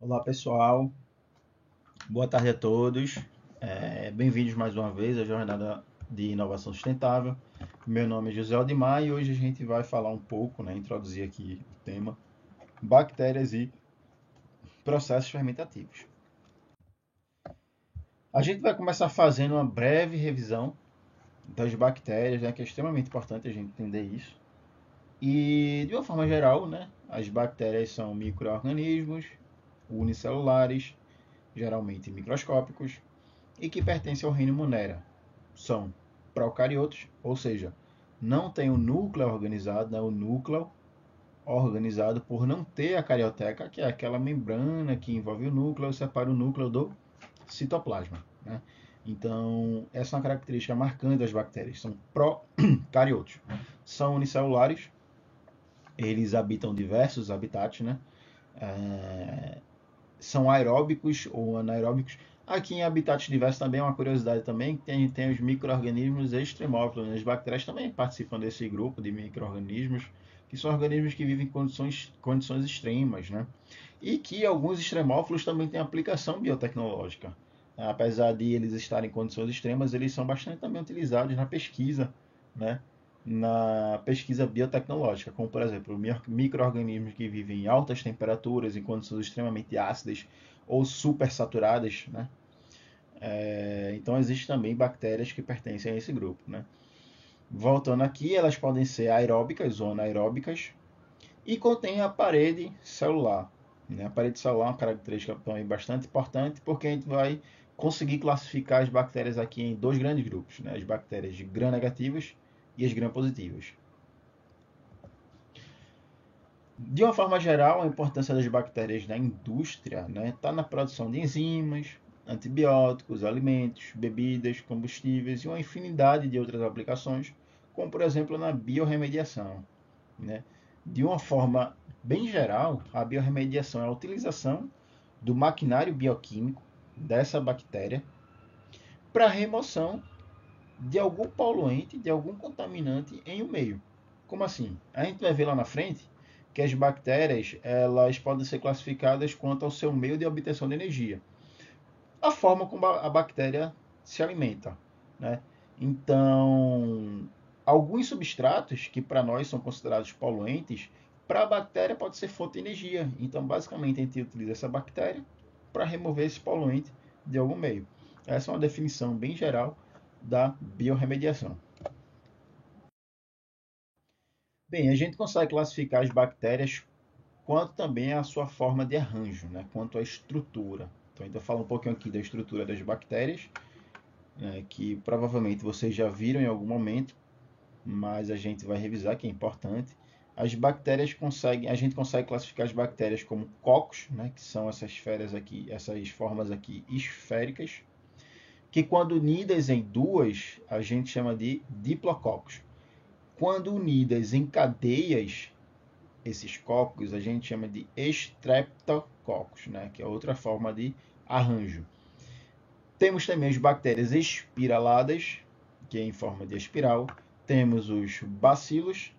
Olá pessoal, boa tarde a todos. Bem-vindos mais uma vez à Jornada de Inovação Sustentável. Meu nome é José Aldimar e hoje a gente vai falar um pouco, introduzir aqui o tema bactérias e processos fermentativos. A gente vai começar fazendo uma breve revisão das bactérias, que é extremamente importante a gente entender isso. E de uma forma geral, as bactérias são micro-organismos unicelulares, geralmente microscópicos, e que pertencem ao reino Monera. São procariotos, ou seja, não tem o núcleo organizado, o núcleo organizado por não ter a carioteca, que é aquela membrana que envolve o núcleo e separa o núcleo do citoplasma. Então, essa é uma característica marcante das bactérias. São procariotos. São unicelulares, eles habitam diversos habitats, É, São aeróbicos ou anaeróbicos. Aqui em habitats diversos também é uma curiosidade também, tem os micro-organismos extremófilos. As bactérias também participam desse grupo de micro-organismos, que são organismos que vivem em condições extremas, E que alguns extremófilos também têm aplicação biotecnológica. Apesar de eles estarem em condições extremas, eles são bastante também utilizados na pesquisa, né? Na pesquisa biotecnológica, como por exemplo, micro-organismos que vivem em altas temperaturas, em condições extremamente ácidas ou supersaturadas, então existem também bactérias que pertencem a esse grupo, Voltando aqui, elas podem ser aeróbicas ou anaeróbicas e contêm a parede celular. A parede celular é uma característica também bastante importante, porque a gente vai conseguir classificar as bactérias aqui em dois grandes grupos, as bactérias de gram-negativas e as gram-positivas. De uma forma geral, a importância das bactérias na indústria está na produção de enzimas, antibióticos, alimentos, bebidas, combustíveis e uma infinidade de outras aplicações, como por exemplo na biorremediação. Né? De uma forma bem geral, a biorremediação é a utilização do maquinário bioquímico dessa bactéria para a remoção de algum poluente, de algum contaminante em um meio. Como assim? A gente vai ver lá na frente que as bactérias elas podem ser classificadas quanto ao seu meio de obtenção de energia. A forma como a bactéria se alimenta. Né? Então, alguns substratos que para nós são considerados poluentes, para a bactéria pode ser fonte de energia. Então, basicamente, a gente utiliza essa bactéria para remover esse poluente de algum meio. Essa é uma definição bem geral da biorremediação. Bem, a gente consegue classificar as bactérias quanto também a sua forma de arranjo, quanto à estrutura. Então, ainda falo um pouquinho aqui da estrutura das bactérias, que provavelmente vocês já viram em algum momento, mas a gente vai revisar que é importante. As bactérias a gente consegue classificar as bactérias como cocos, que são essas esferas aqui, essas formas aqui esféricas, que quando unidas em duas, a gente chama de diplococos. Quando unidas em cadeias, esses cocos a gente chama de streptococos, que é outra forma de arranjo. Temos também as bactérias espiraladas, que é em forma de espiral. Temos os bacilos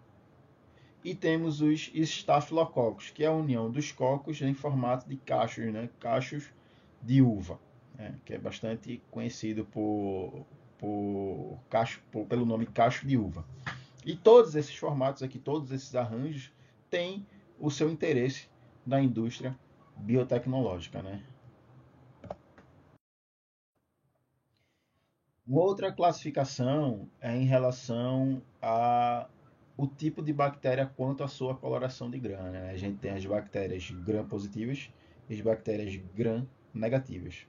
e temos os estafilococos, que é a união dos cocos em formato de cachos, cachos de uva, que é bastante conhecido pelo nome cacho de uva. E todos esses formatos aqui, todos esses arranjos, têm o seu interesse na indústria biotecnológica. Uma outra classificação é em relação a o tipo de bactéria quanto à sua coloração de gram. A gente tem as bactérias gram-positivas e as bactérias gram-negativas.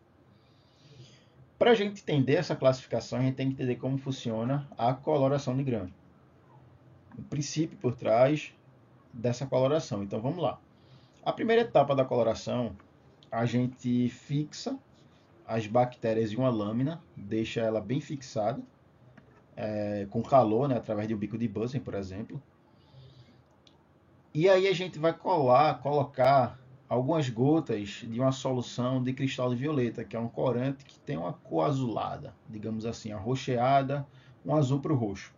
Para a gente entender essa classificação, a gente tem que entender como funciona a coloração de gram. O princípio por trás dessa coloração. Então vamos lá. A primeira etapa da coloração, a gente fixa as bactérias em uma lâmina, deixa ela bem fixada, com calor, através de um bico de Bunsen, por exemplo. E aí a gente vai colocar algumas gotas de uma solução de cristal de violeta, que é um corante que tem uma cor azulada, digamos assim, arroxeada, um azul para o roxo.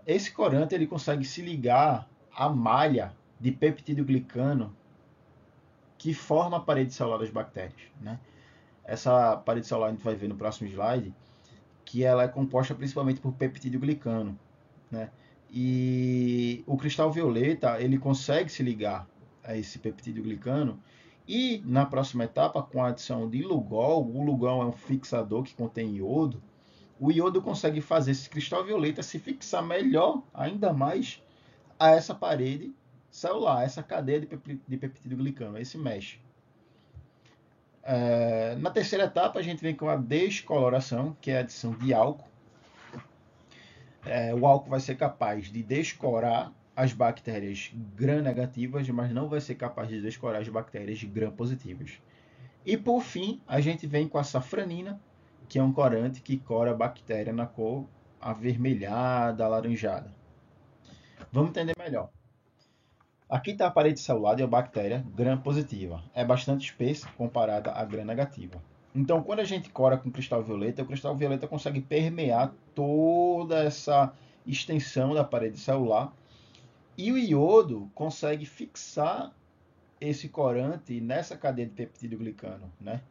Esse corante ele consegue se ligar à malha de peptidoglicano que forma a parede celular das bactérias, né? Essa parede celular a gente vai ver no próximo slide, que ela é composta principalmente por peptidoglicano, né? E o cristal violeta, ele consegue se ligar a esse peptidoglicano e na próxima etapa, com a adição de Lugol, o Lugol é um fixador que contém iodo, o iodo consegue fazer esse cristal violeta se fixar melhor, ainda mais, a essa parede celular, essa cadeia de peptidoglicano, esse mesh. Na terceira etapa, a gente vem com a descoloração, que é a adição de álcool. O álcool vai ser capaz de descorar as bactérias gram-negativas, mas não vai ser capaz de descorar as bactérias gram-positivas. E por fim, a gente vem com a safranina, que é um corante que cora a bactéria na cor avermelhada, alaranjada. Vamos entender melhor. Aqui está a parede celular de uma bactéria gram-positiva. É bastante espessa comparada à gram-negativa. Então, quando a gente cora com cristal violeta, o cristal violeta consegue permear toda essa extensão da parede celular e o iodo consegue fixar esse corante nessa cadeia de peptidoglicano, né?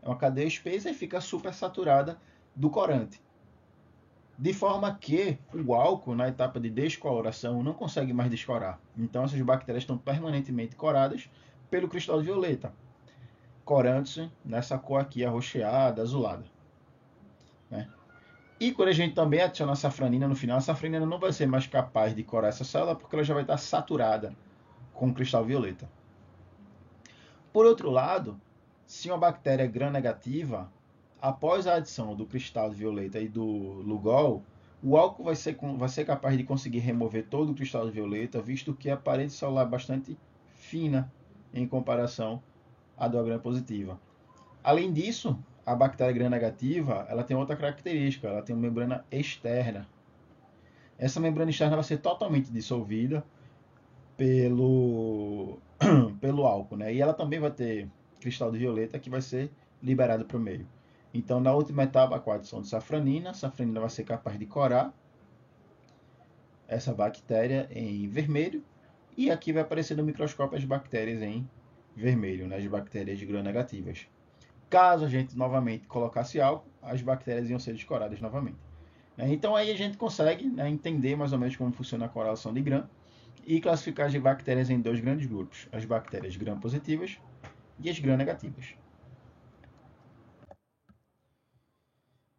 É uma cadeia espessa e fica super saturada do corante. De forma que o álcool, na etapa de descoloração, não consegue mais descorar. Então, essas bactérias estão permanentemente coradas pelo cristal violeta, corando-se nessa cor aqui arroxeada, azulada, né? E quando a gente também adiciona a safranina no final, a safranina não vai ser mais capaz de corar essa célula porque ela já vai estar saturada com o cristal violeta. Por outro lado, se uma bactéria é gram-negativa, após a adição do cristal violeta e do Lugol, o álcool vai ser capaz de conseguir remover todo o cristal violeta, visto que a parede celular é bastante fina em comparação à do gram-positiva. Além disso, a bactéria gram-negativa ela tem outra característica, ela tem uma membrana externa. Essa membrana externa vai ser totalmente dissolvida pelo álcool, né? E ela também vai ter cristal de violeta que vai ser liberado para o meio. Então, na última etapa, com a adição de safranina, a safranina vai ser capaz de corar essa bactéria em vermelho e aqui vai aparecer no microscópio as bactérias em vermelho, né? As bactérias gram-negativas. Caso a gente novamente colocasse álcool, as bactérias iam ser descoradas novamente. Então aí a gente consegue, né, entender mais ou menos como funciona a correlação de gram e classificar as bactérias em dois grandes grupos, as bactérias gram-positivas e as gram-negativas.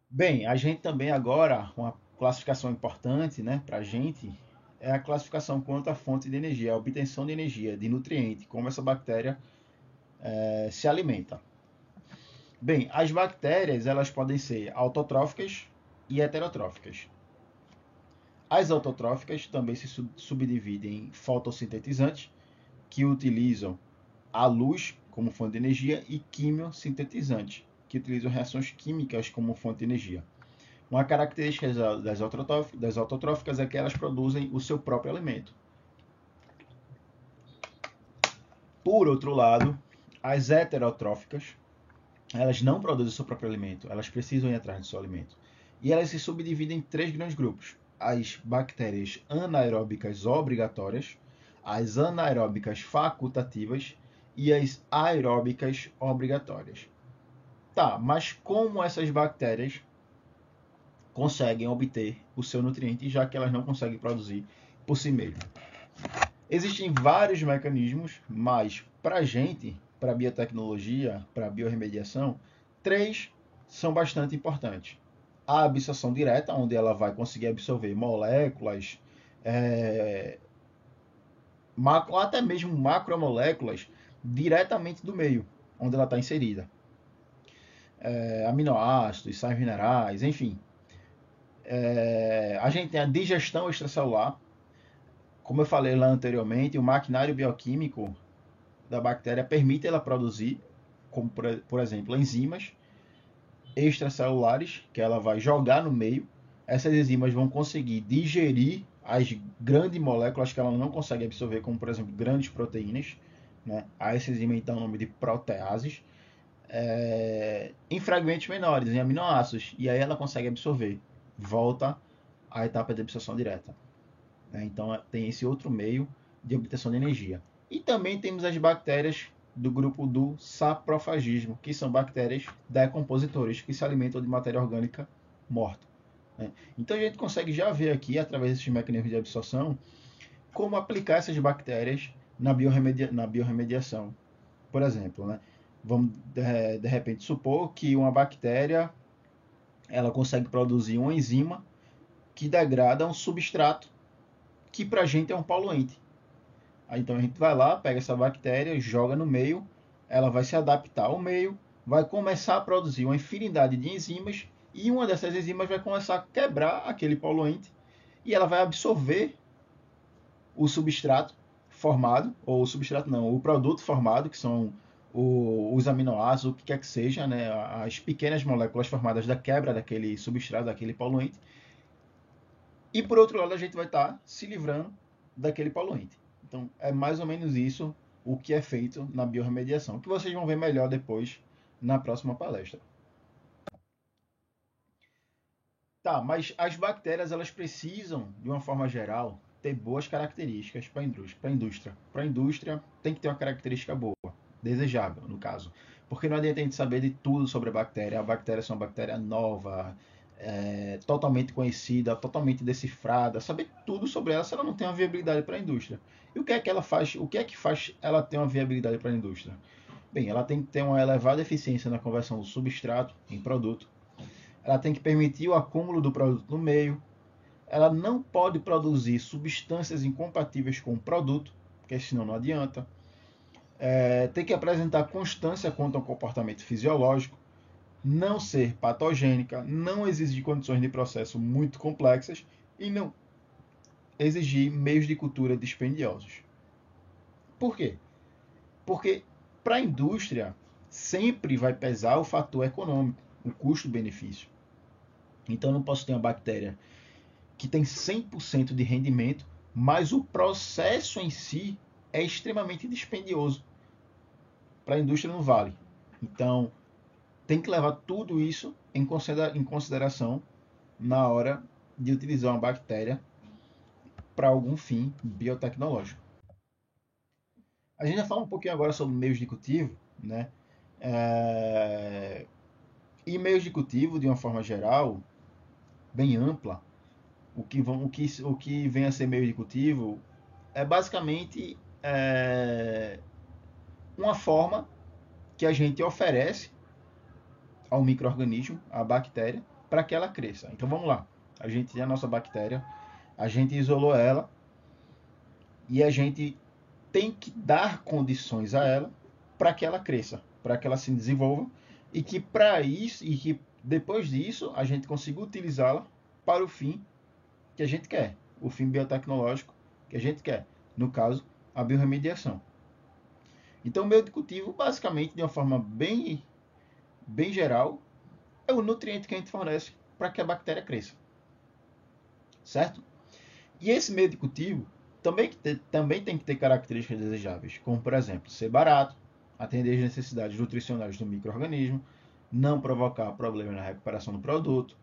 Bem, a gente também agora, uma classificação importante, né, para a gente, é a classificação quanto à fonte de energia, a obtenção de energia, de nutriente, como essa bactéria se alimenta. Bem, as bactérias elas podem ser autotróficas e heterotróficas. As autotróficas também se subdividem em fotossintetizantes, que utilizam a luz como fonte de energia, e quimiosintetizantes, que utilizam reações químicas como fonte de energia. Uma característica das autotróficas é que elas produzem o seu próprio alimento. Por outro lado, as heterotróficas, elas não produzem o seu próprio alimento, elas precisam ir atrás do seu alimento. E elas se subdividem em três grandes grupos: as bactérias anaeróbicas obrigatórias, as anaeróbicas facultativas e as aeróbicas obrigatórias. Tá, mas como essas bactérias conseguem obter o seu nutriente, já que elas não conseguem produzir por si mesmas? Existem vários mecanismos, mas para a gente, para a biotecnologia, para a biorremediação, três são bastante importantes. A absorção direta, onde ela vai conseguir absorver moléculas, até mesmo macromoléculas, diretamente do meio onde ela está inserida. Aminoácidos, sais minerais, enfim. A gente tem a digestão extracelular. Como eu falei lá anteriormente, o maquinário bioquímico da bactéria permite ela produzir, como por exemplo, enzimas extracelulares que ela vai jogar no meio. Essas enzimas vão conseguir digerir as grandes moléculas que ela não consegue absorver, como por exemplo grandes proteínas, né? A essa enzima então é o nome de proteases, em fragmentos menores, em aminoácidos, e aí ela consegue absorver. Volta à etapa de absorção direta. Então tem esse outro meio de obtenção de energia. E também temos as bactérias do grupo do saprofagismo, que são bactérias decompositoras, que se alimentam de matéria orgânica morta. Né? Então a gente consegue já ver aqui, através desses mecanismos de absorção, como aplicar essas bactérias na biorremediação. Por exemplo, né? Vamos de repente supor que uma bactéria ela consegue produzir uma enzima que degrada um substrato que para a gente é um poluente. Aí, então a gente vai lá, pega essa bactéria, joga no meio, ela vai se adaptar ao meio, vai começar a produzir uma infinidade de enzimas e uma dessas enzimas vai começar a quebrar aquele poluente e ela vai absorver o substrato formado, ou o substrato não, o produto formado, que são os aminoácidos, o que quer que seja, né, as pequenas moléculas formadas da quebra daquele substrato, daquele poluente. E por outro lado, a gente vai estar se livrando daquele poluente. Então, é mais ou menos isso o que é feito na biorremediação, que vocês vão ver melhor depois na próxima palestra. Tá, mas as bactérias elas precisam, de uma forma geral, ter boas características para a indústria. Para a indústria tem que ter uma característica boa, desejável, no caso. Porque não adianta a gente saber de tudo sobre a bactéria. A bactéria é uma bactéria nova, totalmente conhecida, totalmente decifrada. Saber tudo sobre ela se ela não tem uma viabilidade para a indústria. E o que é que ela faz? O que é que faz ela ter uma viabilidade para a indústria? Bem, ela tem que ter uma elevada eficiência na conversão do substrato em produto. Ela tem que permitir o acúmulo do produto no meio. Ela não pode produzir substâncias incompatíveis com o produto, porque senão não adianta. Tem que apresentar constância quanto ao comportamento fisiológico, não ser patogênica, não exigir condições de processo muito complexas e não exigir meios de cultura dispendiosos. Por quê? Porque para a indústria sempre vai pesar o fator econômico, o custo-benefício. Então eu não posso ter uma bactéria que tem 100% de rendimento, mas o processo em si é extremamente dispendioso. Para a indústria não vale. Então, tem que levar tudo isso em consideração na hora de utilizar uma bactéria para algum fim biotecnológico. A gente já fala um pouquinho agora sobre meios de cultivo, né? E meios de cultivo, de uma forma geral, bem ampla, o que vem a ser meio de cultivo é basicamente uma forma que a gente oferece ao micro-organismo, à bactéria, para que ela cresça. Então vamos lá. A gente tem a nossa bactéria, a gente isolou ela e a gente tem que dar condições a ela para que ela cresça, para que ela se desenvolva e que para isso e que depois disso a gente consiga utilizá-la para o fim que a gente quer, o fim biotecnológico que a gente quer, no caso, a biorremediação. Então, o meio de cultivo, basicamente, de uma forma bem geral, é o nutriente que a gente fornece para que a bactéria cresça. Certo? E esse meio de cultivo também tem que ter características desejáveis, como, por exemplo, ser barato, atender às necessidades nutricionais do micro-organismo, não provocar problema na recuperação do produto.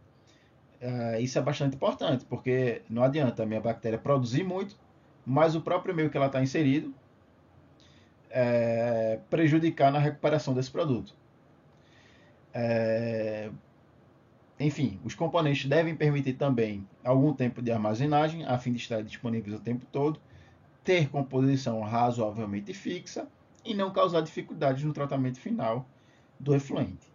Isso é bastante importante, porque não adianta a minha bactéria produzir muito, mas o próprio meio que ela está inserido prejudicar na recuperação desse produto. Enfim, os componentes devem permitir também algum tempo de armazenagem, a fim de estar disponíveis o tempo todo, ter composição razoavelmente fixa e não causar dificuldades no tratamento final do efluente.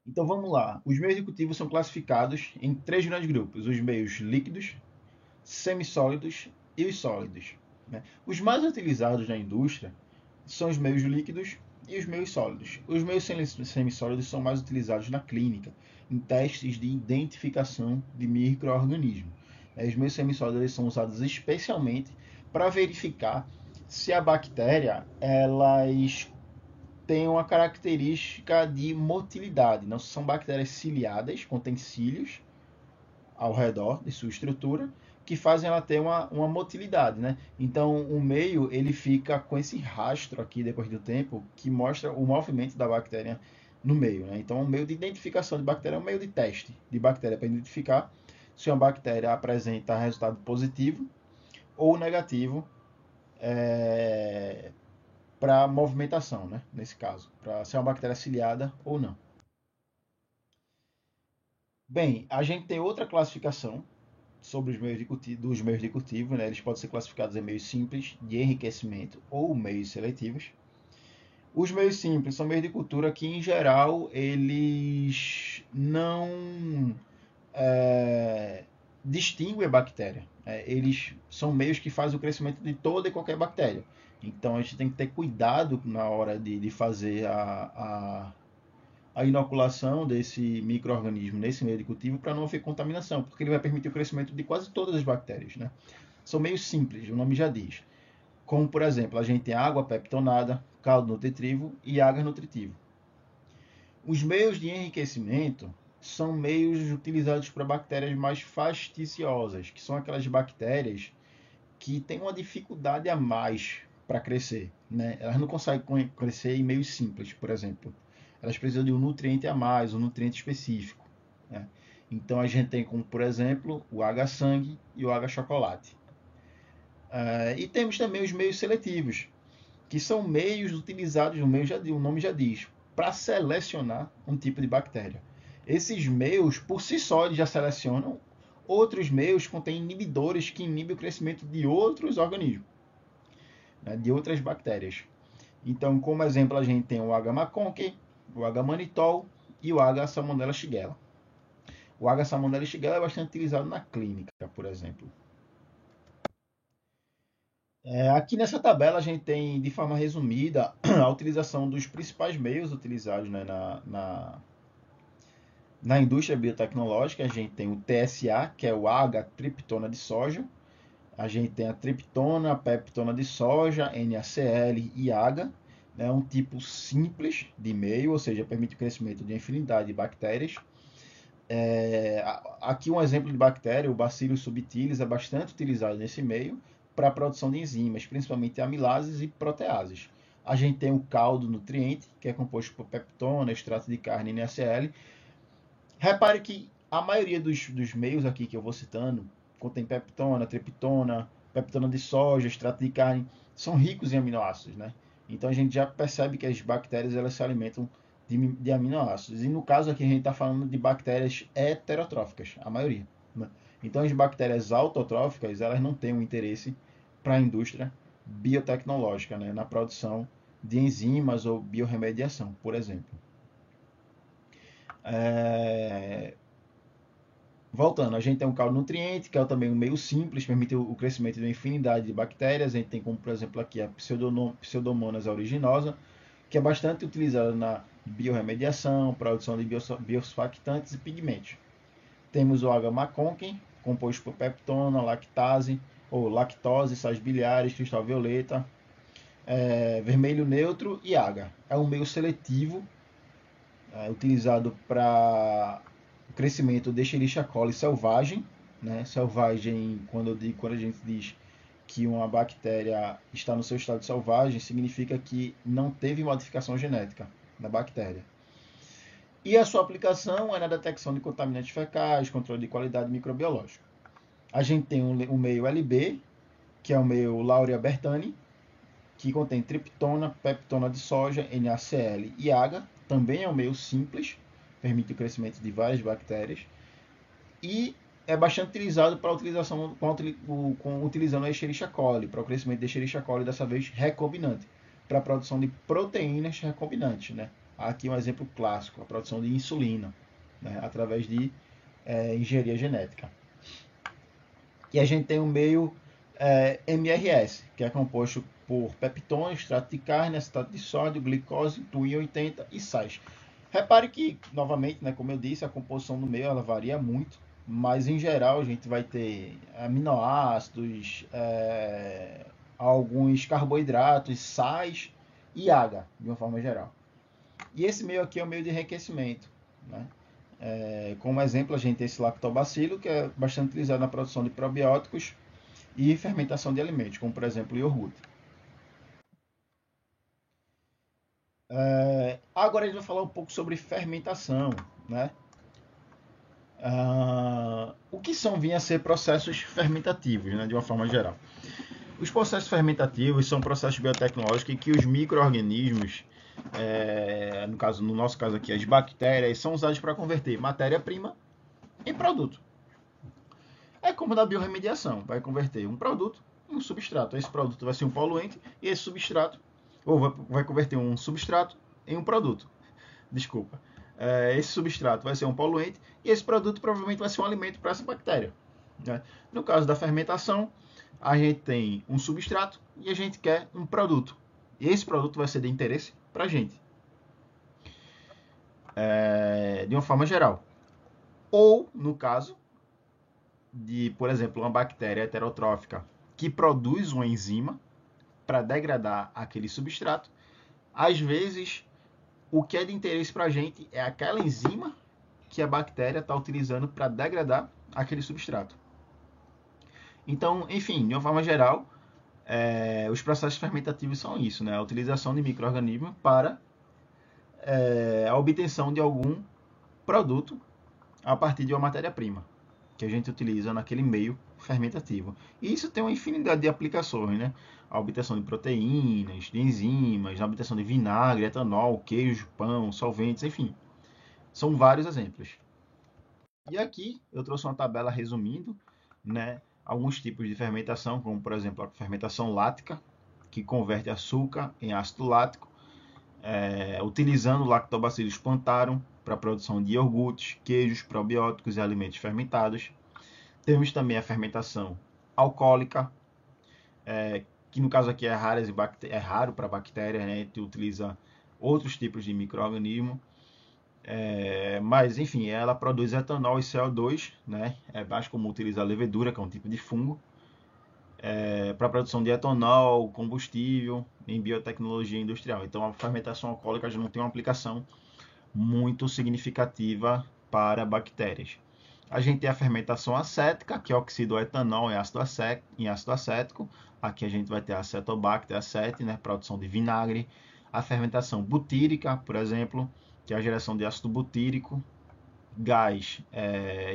Então vamos lá. Os meios de cultivo são classificados em 3 grandes grupos: os meios líquidos, semissólidos e os sólidos. Né? Os mais utilizados na indústria são os meios líquidos e os meios sólidos. Os meios semissólidos são mais utilizados na clínica, em testes de identificação de micro-organismos. Os meios semissólidos são usados especialmente para verificar se a bactéria elas tem uma característica de motilidade. Não são bactérias ciliadas, contêm cílios ao redor de sua estrutura, que fazem ela ter uma motilidade, né? Então, o meio ele fica com esse rastro aqui depois do tempo que mostra o movimento da bactéria no meio, né? Então, o meio de identificação de bactéria é um meio de teste de bactéria para identificar se uma bactéria apresenta resultado positivo ou negativo para movimentação, né? Nesse caso, para ser uma bactéria ciliada ou não. Bem, a gente tem outra classificação sobre os meios de cultivo, dos meios de cultivo, né? Eles podem ser classificados em meios simples, de enriquecimento ou meios seletivos. Os meios simples são meios de cultura que, em geral, eles não distinguem a bactéria. Eles são meios que fazem o crescimento de toda e qualquer bactéria. Então, a gente tem que ter cuidado na hora de fazer a inoculação desse micro-organismo nesse meio de cultivo para não haver contaminação, porque ele vai permitir o crescimento de quase todas as bactérias, né? São meios simples, o nome já diz. Como, por exemplo, a gente tem água peptonada, caldo nutritivo e agar nutritivo. Os meios de enriquecimento são meios utilizados para bactérias mais fasticiosas, que são aquelas bactérias que têm uma dificuldade a mais para crescer, né? Elas não conseguem crescer em meios simples, por exemplo. Elas precisam de um nutriente a mais, um nutriente específico, né? Então a gente tem como, por exemplo, o H-sangue e o H-chocolate. E temos também os meios seletivos, que são meios utilizados, o nome já diz, para selecionar um tipo de bactéria. Esses meios, por si só, eles já selecionam. Outros meios contêm inibidores que inibem o crescimento de outros organismos, né, de outras bactérias. Então, como exemplo, a gente tem o H-Maconque, o H-Mannitol e o H-Salmonella Shigella. O H-Salmonella Shigella é bastante utilizado na clínica, por exemplo. Aqui nessa tabela a gente tem, de forma resumida, a utilização dos principais meios utilizados, né, na indústria biotecnológica. A gente tem o TSA, que é o H-triptona de soja. A gente tem a triptona, a peptona de soja, NaCl e H. É um tipo simples de meio, ou seja, permite o crescimento de infinidade de bactérias. Aqui um exemplo de bactéria, o Bacillus subtilis, é bastante utilizado nesse meio para a produção de enzimas, principalmente amilases e proteases. A gente tem o caldo nutriente, que é composto por peptona, extrato de carne e NaCl. Repare que a maioria dos meios aqui que eu vou citando contém peptona, triptona, peptona de soja, extrato de carne, são ricos em aminoácidos, né? Então a gente já percebe que as bactérias elas se alimentam de aminoácidos. E no caso aqui a gente está falando de bactérias heterotróficas, a maioria, né? Então as bactérias autotróficas elas não têm um interesse para a indústria biotecnológica, né? Na produção de enzimas ou biorremediação, por exemplo. Voltando, a gente tem um caldo nutriente, que é também um meio simples, permite o crescimento de uma infinidade de bactérias. A gente tem como, por exemplo, aqui a Pseudomonas aeruginosa, que é bastante utilizada na biorremediação, produção de biosurfactantes e pigmentos. Temos o H-Maconque, composto por peptona, lactase, ou lactose, sais biliares, cristal violeta, vermelho neutro e agar. É um meio seletivo, utilizado para o crescimento de Escherichia coli selvagem, né? Selvagem, quando a gente diz que uma bactéria está no seu estado selvagem, significa que não teve modificação genética na bactéria. E a sua aplicação é na detecção de contaminantes fecais, controle de qualidade microbiológica. A gente tem o meio LB, que é o meio Laurea bertani, que contém triptona, peptona de soja, NaCl e agar. Também é um meio simples, permite o crescimento de várias bactérias. E é bastante utilizado para utilização utilizando a Escherichia coli, para o crescimento de Escherichia coli, dessa vez recombinante, para a produção de proteínas recombinantes, né? Aqui um exemplo clássico, a produção de insulina, né? Através de engenharia genética. E a gente tem o meio MRS, que é composto por peptona, extrato de carne, acetato de sódio, glicose, tuim 80 e sais. Repare que, novamente, né, como eu disse, a composição do meio ela varia muito, mas em geral a gente vai ter aminoácidos, alguns carboidratos, sais e água, de uma forma geral. E esse meio aqui é o meio de enriquecimento, né? Como exemplo, a gente tem esse lactobacilo, que é bastante utilizado na produção de probióticos e fermentação de alimentos, como por exemplo o iogurte. Agora a gente vai falar um pouco sobre fermentação, né? O que vinha a ser processos fermentativos, né, de uma forma geral? Os processos fermentativos são processos biotecnológicos em que os micro-organismos, no nosso caso aqui, as bactérias, são usados para converter matéria-prima em produto. É como na biorremediação, vai converter um produto em um substrato. Esse produto vai ser um poluente e esse substrato, ou vai converter um substrato em um produto. Desculpa. Esse substrato vai ser um poluente e esse produto provavelmente vai ser um alimento para essa bactéria. Né? No caso da fermentação, a gente tem um substrato e a gente quer um produto. E esse produto vai ser de interesse para a gente, de uma forma geral. Ou, no caso de, por exemplo, uma bactéria heterotrófica que produz uma enzima para degradar aquele substrato, às vezes o que é de interesse para a gente é aquela enzima que a bactéria está utilizando para degradar aquele substrato. Então, enfim, de uma forma geral, os processos fermentativos são isso, né? A utilização de micro-organismos para a obtenção de algum produto a partir de uma matéria-prima que a gente utiliza naquele meio fermentativo. E isso tem uma infinidade de aplicações, né? A obtenção de proteínas, de enzimas, a obtenção de vinagre, etanol, queijo, pão, solventes, enfim. São vários exemplos. E aqui eu trouxe uma tabela resumindo, né, alguns tipos de fermentação, como por exemplo a fermentação lática, que converte açúcar em ácido lático, utilizando o Lactobacillus plantarum para a produção de iogurtes, queijos, probióticos e alimentos fermentados. Temos também a fermentação alcoólica, que no caso aqui é raro para bactérias, né? A gente utiliza outros tipos de micro-organismo. Mas, enfim, ela produz etanol e CO2, né? É mais comum utilizar a levedura, que é um tipo de fungo, para a produção de etanol, combustível em biotecnologia industrial. Então, a fermentação alcoólica já não tem uma aplicação muito significativa para bactérias. A gente tem a fermentação acética, que oxida o etanol em ácido acético. Aqui a gente vai ter a Acetobacter aceti, né, produção de vinagre. A fermentação butírica, por exemplo, que é a geração de ácido butírico, gás,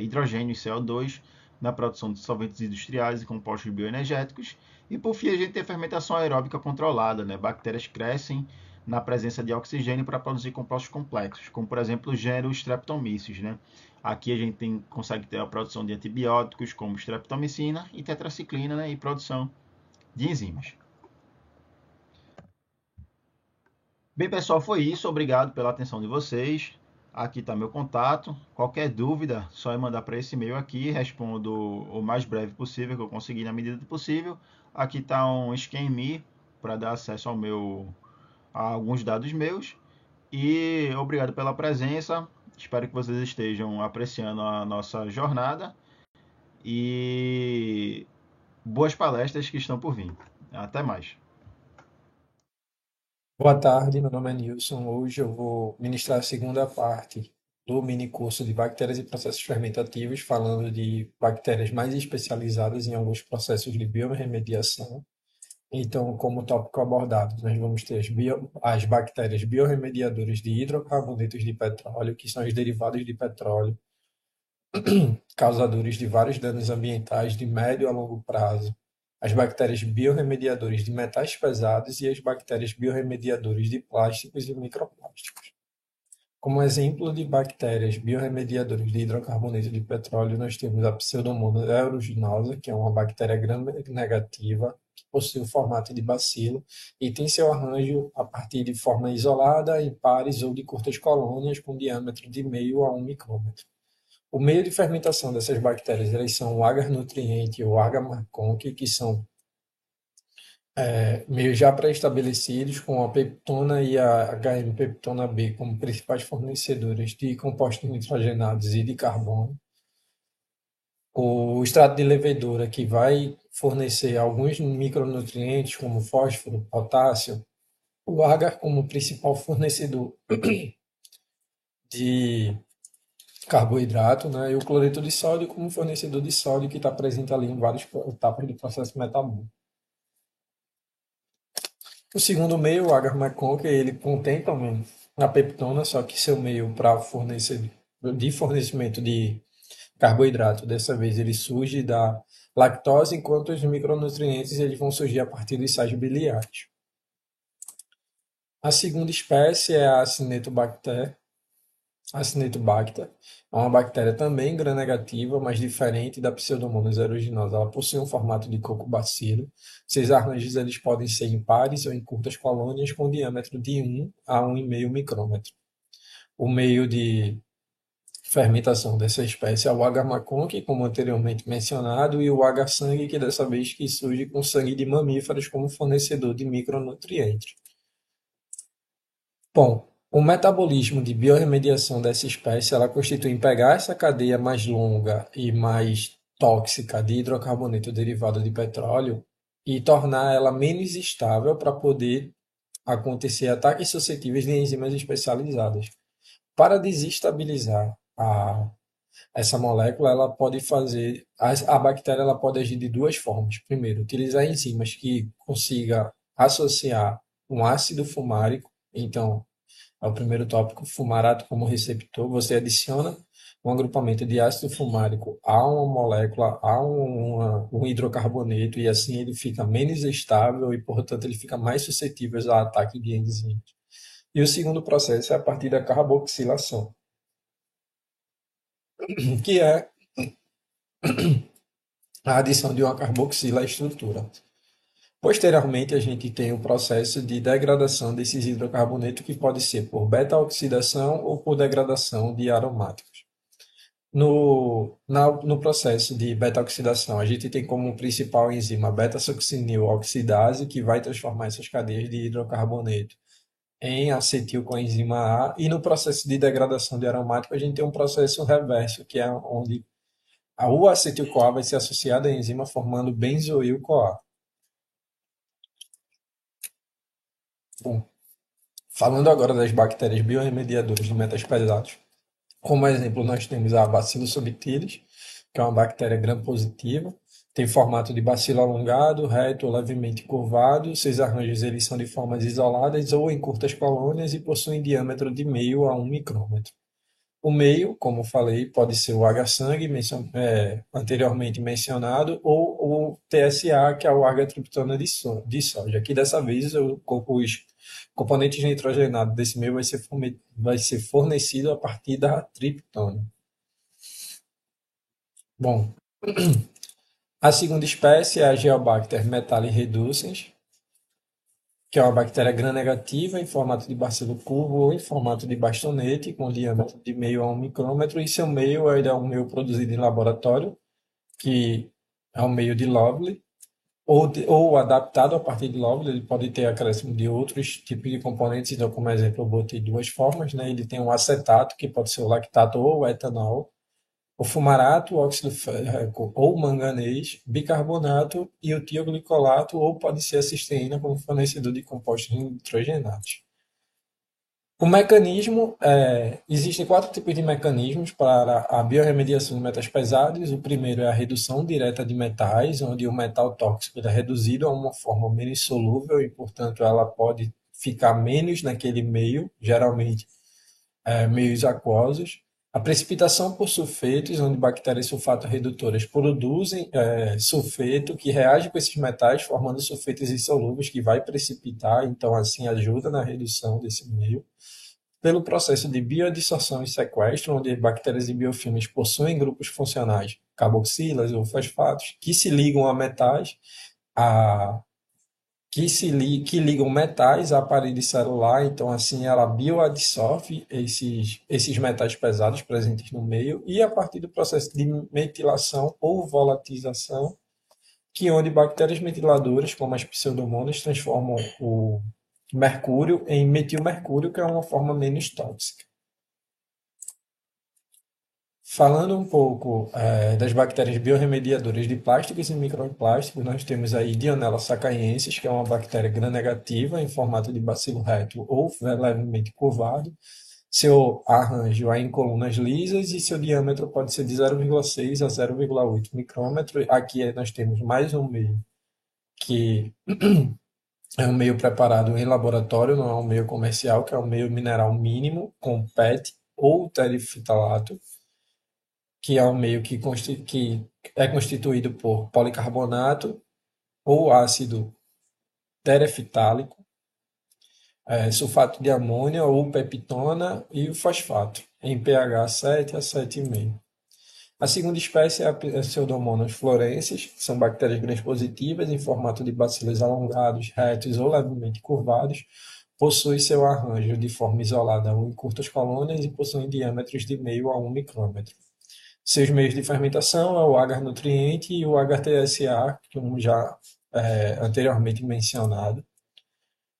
hidrogênio e CO2, na produção de solventes industriais e compostos bioenergéticos. E por fim, a gente tem a fermentação aeróbica controlada, né? Bactérias crescem na presença de oxigênio para produzir compostos complexos, como por exemplo o gênero Streptomyces, né? Aqui a gente consegue ter a produção de antibióticos como streptomicina e tetraciclina, né? E produção de enzimas. Bem, pessoal, foi isso. Obrigado pela atenção de vocês. Aqui está meu contato. Qualquer dúvida, só é mandar para esse e-mail aqui. Respondo o mais breve possível que eu conseguir na medida do possível. Aqui está um Scan.me para dar acesso a alguns dados meus. E obrigado pela presença. Espero que vocês estejam apreciando a nossa jornada. E boas palestras que estão por vir. Até mais. Boa tarde, meu nome é Nilson. Hoje eu vou ministrar a segunda parte do mini curso de bactérias e processos fermentativos, falando de bactérias mais especializadas em alguns processos de biorremediação. Então, como tópico abordado, nós vamos ter as bactérias biorremediadoras de hidrocarbonetos de petróleo, que são os derivados de petróleo, causadores de vários danos ambientais de médio a longo prazo, as bactérias biorremediadoras de metais pesados e as bactérias biorremediadoras de plásticos e microplásticos. Como exemplo de bactérias biorremediadoras de hidrocarboneto de petróleo, nós temos a Pseudomonas aeruginosa, que é uma bactéria gram-negativa, que possui o formato de bacilo e tem seu arranjo a partir de forma isolada, em pares ou de curtas colônias com diâmetro de meio a 1 micrômetro. O meio de fermentação dessas bactérias, elas são o agar nutriente ou agar marconque, que são meios já pré-estabelecidos, com a peptona e a HM-peptona B como principais fornecedoras de compostos nitrogenados e de carbono. O extrato de levedura, que vai fornecer alguns micronutrientes, como fósforo, potássio. O agar como principal fornecedor de carboidrato, né? E o cloreto de sódio como fornecedor de sódio, que está presente ali em várias etapas do processo metabólico. O segundo meio, o agar-McConkey, ele contém também a peptona, só que seu meio para fornecimento de carboidrato. Dessa vez ele surge da lactose, enquanto os micronutrientes eles vão surgir a partir dos sais biliares. A segunda espécie é a Acinetobacter. Acinetobacter é uma bactéria também gram-negativa, mas diferente da Pseudomonas aeruginosa. Ela possui um formato de cocobacilo. Seus arranjos eles podem ser impares ou em curtas colônias com diâmetro de 1 a 1,5 micrômetro. O meio de fermentação dessa espécie é o H-Macon, como anteriormente mencionado, e o H-Sangue, que dessa vez que surge com sangue de mamíferos como fornecedor de micronutrientes. Bom, o metabolismo de biorremediação dessa espécie, ela constitui em pegar essa cadeia mais longa e mais tóxica de hidrocarboneto derivado de petróleo e tornar ela menos estável para poder acontecer ataques suscetíveis de enzimas especializadas. Para desestabilizar essa molécula, ela pode fazer a bactéria ela pode agir de duas formas. Primeiro, utilizar enzimas que consiga associar um ácido fumárico. Então, é o primeiro tópico, fumarato como receptor. Você adiciona um agrupamento de ácido fumárico a uma molécula, um hidrocarboneto, e assim ele fica menos estável e, portanto, ele fica mais suscetível a ataque de enzimas. E o segundo processo é a partir da carboxilação, que é a adição de uma carboxila à estrutura. Posteriormente, a gente tem o processo de degradação desses hidrocarbonetos, que pode ser por beta-oxidação ou por degradação de aromáticos. No processo de beta-oxidação, a gente tem como principal enzima a beta-succinil oxidase, que vai transformar essas cadeias de hidrocarboneto em acetil com a enzima A, e no processo de degradação de aromático, a gente tem um processo reverso, que é onde o acetil-CoA vai ser associado à enzima formando benzoil-CoA. Bom, falando agora das bactérias biorremediadoras de metais pesados, como exemplo nós temos a Bacillus subtilis, que é uma bactéria gram-positiva, tem formato de bacilo alongado, reto ou levemente curvado, seus arranjos eles são de formas isoladas ou em curtas colônias e possuem diâmetro de meio a 1 micrômetro. O meio, como falei, pode ser o H-Sangue, anteriormente mencionado, ou o TSA, que é o H-triptona de soja, que dessa vez os componentes nitrogenados desse meio vai ser fornecido a partir da triptona. Bom, a segunda espécie é a Geobacter metallireducens, que é uma bactéria gram-negativa em formato de bacilo curvo ou em formato de bastonete, com diâmetro de meio a 1 micrômetro, e seu meio é um meio produzido em laboratório, que é um meio de Lovely, ou adaptado a partir de Lovely. Ele pode ter acréscimo de outros tipos de componentes. Então, como exemplo, eu botei duas formas, né? Ele tem um acetato, que pode ser o lactato ou o etanol, o fumarato, o óxido férrico ou manganês, bicarbonato e o tioglicolato, ou pode ser a cisteína como fornecedor de compostos nitrogenados. O mecanismo, existem 4 tipos de mecanismos para a biorremediação de metais pesados. O primeiro é a redução direta de metais, onde o metal tóxico é reduzido a uma forma menos solúvel e, portanto, ela pode ficar menos naquele meio, geralmente meios aquosos. A precipitação por sulfetos, onde bactérias sulfato-redutoras produzem sulfeto que reage com esses metais, formando sulfetos insolúveis que vai precipitar, então assim ajuda na redução desse meio. Pelo processo de biodissorção e sequestro, onde bactérias e biofilmes possuem grupos funcionais, carboxilas ou fosfatos, que se ligam a metais, que ligam metais à parede celular, então assim ela bioadsorve esses metais pesados presentes no meio, e a partir do processo de metilação ou volatização, que onde bactérias metiladoras, como as pseudomonas, transformam o mercúrio em metilmercúrio, que é uma forma menos tóxica. Falando um pouco das bactérias biorremediadoras de plásticos e microplásticos, nós temos aí Dionella sacaiensis, que é uma bactéria gram-negativa em formato de bacilo reto ou levemente curvado. Seu arranjo é em colunas lisas e seu diâmetro pode ser de 0,6 a 0,8 micrômetro. Aqui nós temos mais um meio que é um meio preparado em laboratório, não é um meio comercial, que é um meio mineral mínimo com PET ou terifitalato. que é um meio que é constituído por policarbonato ou ácido tereftálico, sulfato de amônia ou peptona e o fosfato, em pH 7 a 7,5. A segunda espécie é a Pseudomonas florensis, que são bactérias gram-positivas em formato de bacilos alongados, retos ou levemente curvados, possui seu arranjo de forma isolada ou em curtas colônias e possuem diâmetros de meio a 1 micrômetro. Seus meios de fermentação é o agar nutriente e o agar-TSA, como já anteriormente mencionado.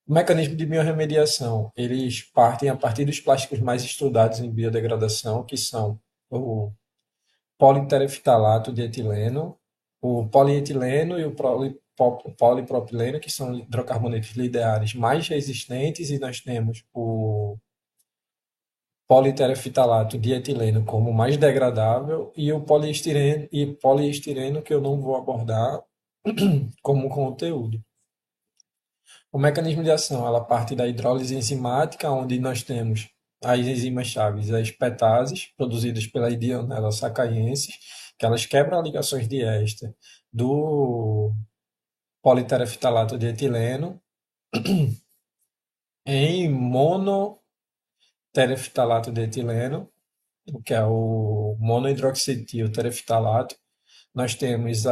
O mecanismo de biorremediação, eles partem a partir dos plásticos mais estudados em biodegradação, que são o politereftalato de etileno, o polietileno e o polipropileno, que são hidrocarbonetos lineares mais resistentes, e nós temos o politereftalato de etileno como mais degradável e o poliestireno que eu não vou abordar como conteúdo. O mecanismo de ação, ela parte da hidrólise enzimática, onde nós temos as enzimas chaves, as petases, produzidas pela Ideonella sacaiensis, que elas quebram ligações de éster do politereftalato de etileno em monotereftalato de etileno, que é o monohidroxetil tereftalato. Nós temos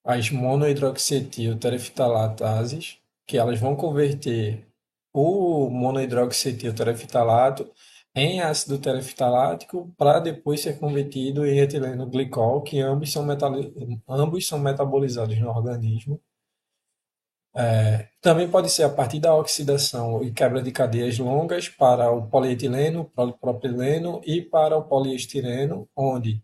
as monohidroxetil tereftalases, que elas vão converter o monohidroxetil tereftalato em ácido tereftalático para depois ser convertido em etileno glicol, que ambos são metabolizados no organismo. Também pode ser a partir da oxidação e quebra de cadeias longas para o polietileno, polipropileno e para o poliestireno, onde,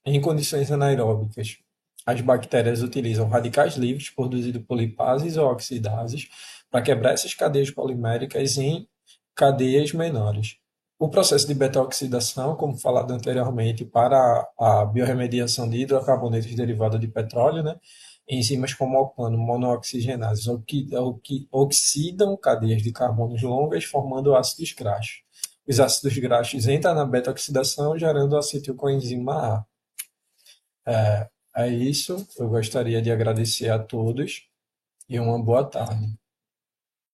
em condições anaeróbicas, as bactérias utilizam radicais livres produzidos por lipases ou oxidases para quebrar essas cadeias poliméricas em cadeias menores. O processo de beta-oxidação, como falado anteriormente, para a biorremediação de hidrocarbonetos derivados de petróleo, né? Enzimas como alcano monooxigenases que oxidam cadeias de carbonos longas, formando ácidos graxos. Os ácidos graxos entram na beta-oxidação, gerando acetilcoenzima A. É isso. Eu gostaria de agradecer a todos e uma boa tarde.